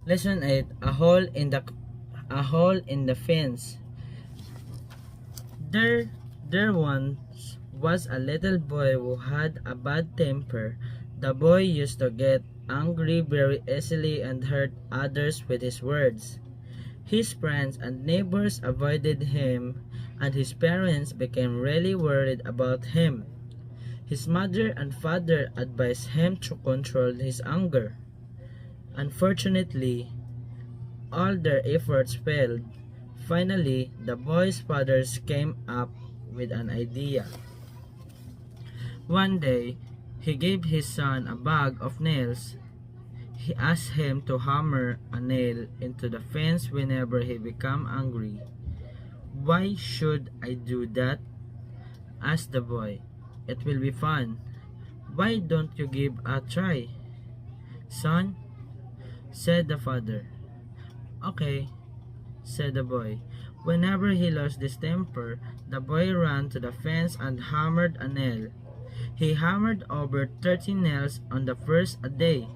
Lesson 8. A hole in the fence. There once was a little boy who had a bad temper. The boy used to get angry very easily and hurt others with his words. His friends and neighbors avoided him, and his parents became really worried about him. His mother and father advised him to control his anger. Unfortunately, all their efforts failed. Finally, the boy's fathers came up with an idea. One day, he gave his son a bag of nails. He asked him to hammer a nail into the fence whenever he became angry. "Why should I do that?" asked the boy. "It will be fun. Why don't you give a try?" "Son," said the father. "Okay," said the boy. Whenever he lost his temper, the boy ran to the fence and hammered a nail. He hammered over 30 nails on the first day.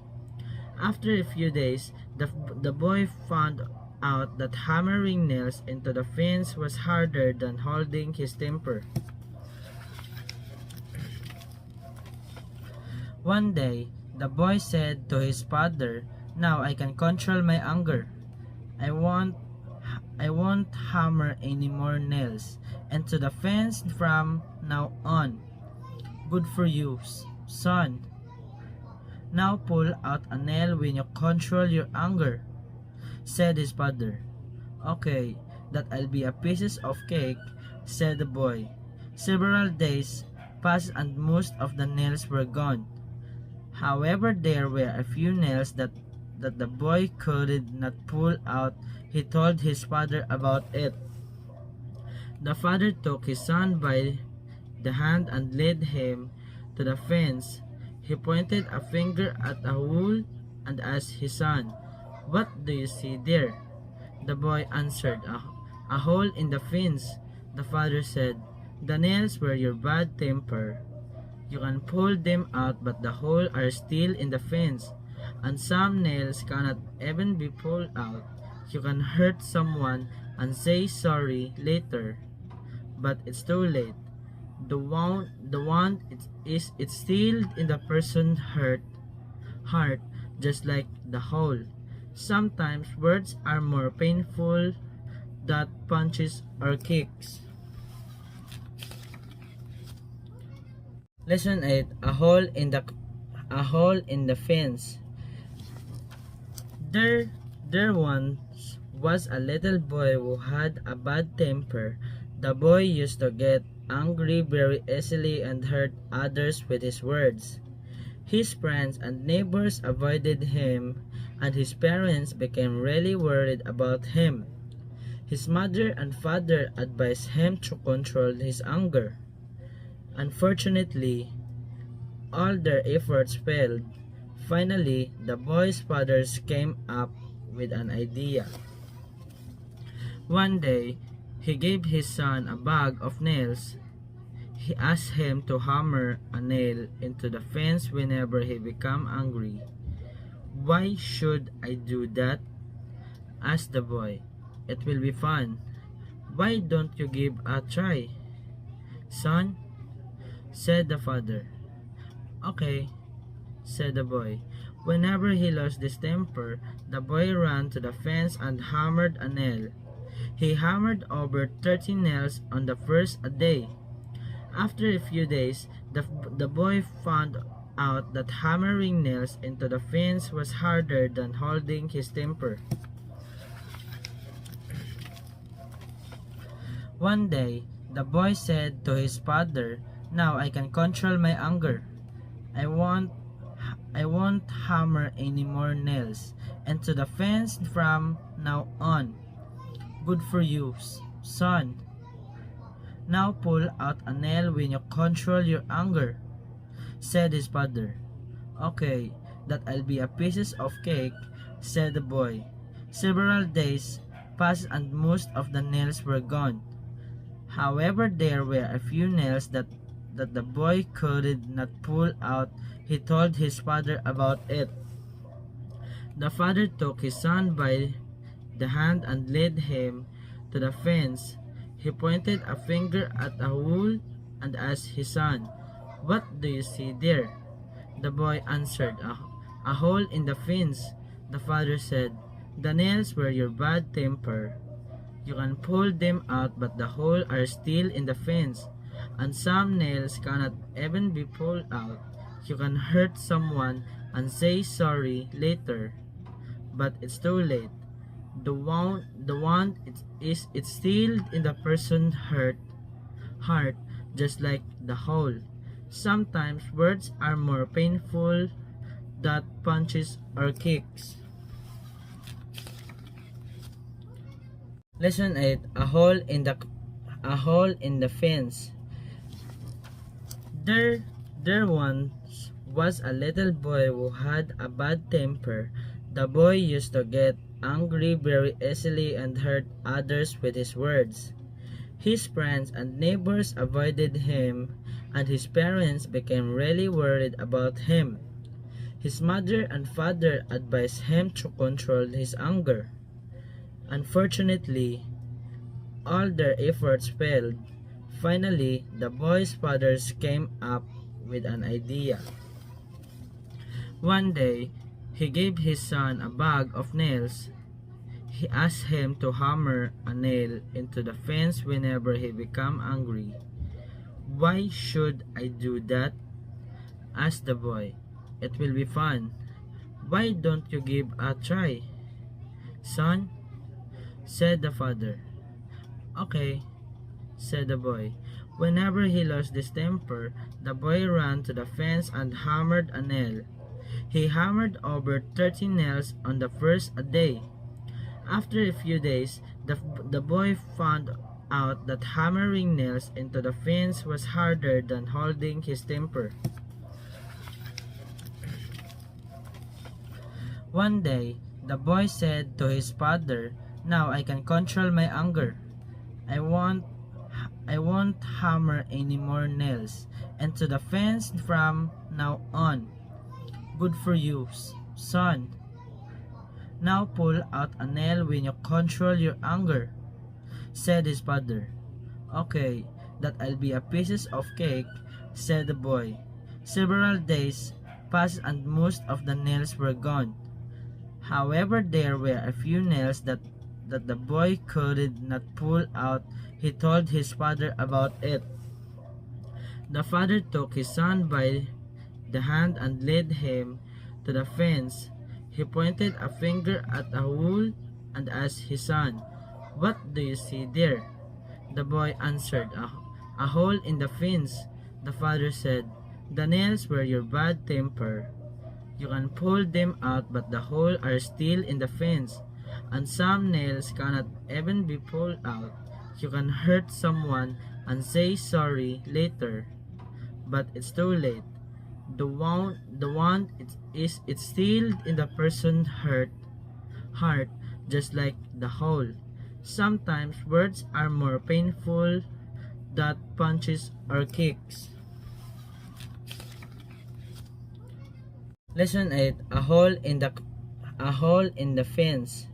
After a few days, the boy found out that hammering nails into the fence was harder than holding his temper. One day, the boy said to his father, "Now I can control my anger. I won't I won't hammer any more nails into the fence from now on." "Good for you, son. Now pull out a nail when you control your anger," said his father. "Okay, that'll be a piece of cake," said the boy. Several days passed and most of the nails were gone. However, there were a few nails that the boy could not pull out. He told his father about it. The father took his son by the hand and led him to the fence. He pointed a finger at a hole and asked his son, "What do you see there?" The boy answered, "A hole in the fence." The father said, "The nails were your bad temper. You can pull them out, but the hole are still in the fence, and some nails cannot even be pulled out. You can hurt someone and say sorry later, but it's too late. The wound it's still in the person's heart, just like the hole. Sometimes words are more painful than punches or kicks." Lesson 8. A hole in the fence. There once was a little boy who had a bad temper. The boy used to get angry very easily and hurt others with his words. His friends and neighbors avoided him, and his parents became really worried about him. His mother and father advised him to control his anger. Unfortunately, all their efforts failed. Finally, the boy's fathers came up with an idea. One day, he gave his son a bag of nails. He asked him to hammer a nail into the fence whenever he became angry. "Why should I do that?" asked the boy. "It will be fun. Why don't you give a try?" "Son," said the father. "Okay," said the boy. Whenever he lost his temper, the boy ran to the fence and hammered a nail. He hammered over 30 nails on the first day. After a few days, the boy found out that hammering nails into the fence was harder than holding his temper. One day, the boy said to his father, "Now I can control my anger. I won't I won't hammer any more nails into the fence from now on." "Good for you, son. Now pull out a nail when you control your anger," said his father. "Okay, that'll be a piece of cake," said the boy. Several days passed and most of the nails were gone. However, there were a few nails that the boy could not pull out. He told his father about it. The father took his son by the hand and led him to the fence. He pointed a finger at a hole and asked his son, "What do you see there?" The boy answered, "A hole in the fence." The father said, "The nails were your bad temper. You can pull them out, but the holes are still in the fence, and some nails cannot even be pulled out. You can hurt someone and say sorry later, but it's too late. The wound it's still in the person's heart, just like the hole. Sometimes words are more painful than punches or kicks." Lesson 8: A hole in the fence. There once was a little boy who had a bad temper. The boy used to get angry very easily and hurt others with his words. His friends and neighbors avoided him, and his parents became really worried about him. His mother and father advised him to control his anger. Unfortunately, all their efforts failed. Finally, the boy's father came up with an idea. One day, he gave his son a bag of nails. He asked him to hammer a nail into the fence whenever he became angry. "Why should I do that?" asked the boy. "It will be fun. Why don't you give a try?" "Son," said the father. "Okay," said the boy. Whenever he lost his temper, the boy ran to the fence and hammered a nail. He hammered over 30 nails on the first day. After a few days, the boy found out that hammering nails into the fence was harder than holding his temper. One day, the boy said to his father, "Now I can control my anger. I won't hammer any more nails into the fence from now on." "Good for you, son. Now pull out a nail when you control your anger," said his father. "Okay, that'll be a piece of cake," said the boy. Several days passed and most of the nails were gone. However, there were a few nails that the boy could not pull out. He told his father about it. The father took his son by the hand and led him to the fence. He pointed a finger at a hole and asked his son, "What do you see there?" The boy answered, "A hole in the fence." The father said, "The nails were your bad temper. You can pull them out, but the holes are still in the fence, and some nails cannot even be pulled out. You can hurt someone and say sorry later, but it's too late. The wound it's still in the person's heart, just like the hole. Sometimes words are more painful than punches or kicks." Lesson 8: A hole in the fence.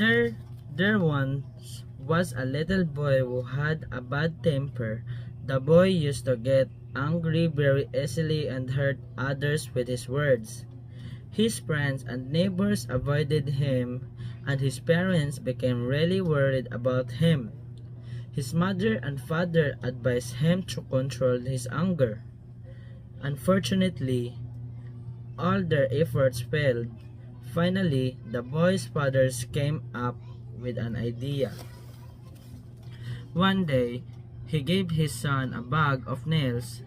There once was a little boy who had a bad temper. The boy used to get angry very easily and hurt others with his words. His friends and neighbors avoided him, and his parents became really worried about him. His mother and father advised him to control his anger. Unfortunately, all their efforts failed. Finally, the boy's father came up with an idea. One day, he gave his son a bag of nails.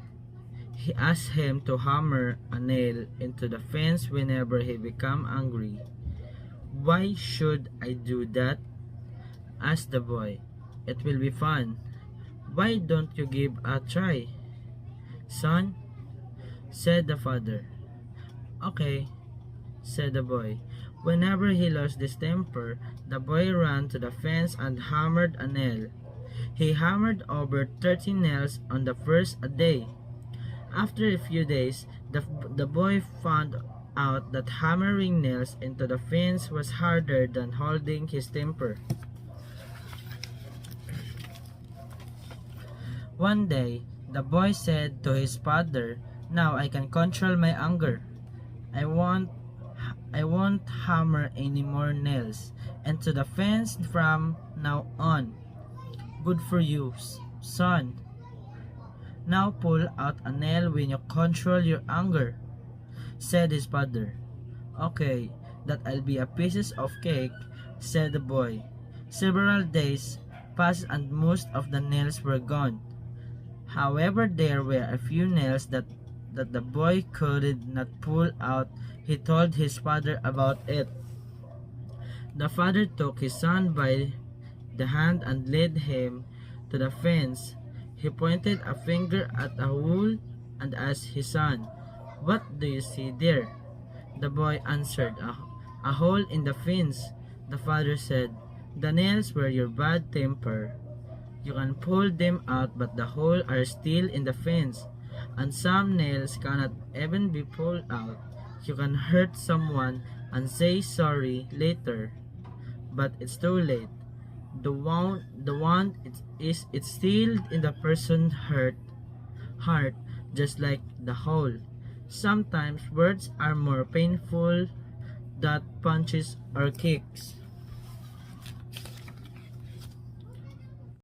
He asked him to hammer a nail into the fence whenever he became angry. "Why should I do that?" asked the boy. "It will be fun. Why don't you give a try?" "Son," said the father. "Okay," said the boy. Whenever he lost his temper, the boy ran to the fence and hammered a nail. He hammered over 30 nails on the first day. After a few days, the boy found out that hammering nails into the fence was harder than holding his temper. One day, the boy said to his father, "Now I can control my anger. I won't I won't hammer any more nails into the fence from now on." "Good for you, son. Now pull out a nail when you control your anger," said his father. "Okay, that'll be a piece of cake," said the boy. Several days passed and most of the nails were gone. However, there were a few nails that the boy could not pull out. He told his father about it. The father took his son by the hand and led him to the fence. He pointed a finger at a hole and asked his son, "What do you see there?" The boy answered, "A hole in the fence." The father said, "The nails were your bad temper. You can pull them out, but the hole are still in the fence, and some nails cannot even be pulled out. You can hurt someone and say sorry later, but it's too late. The wound it's still in the person's heart, just like the hole. Sometimes words are more painful than punches or kicks."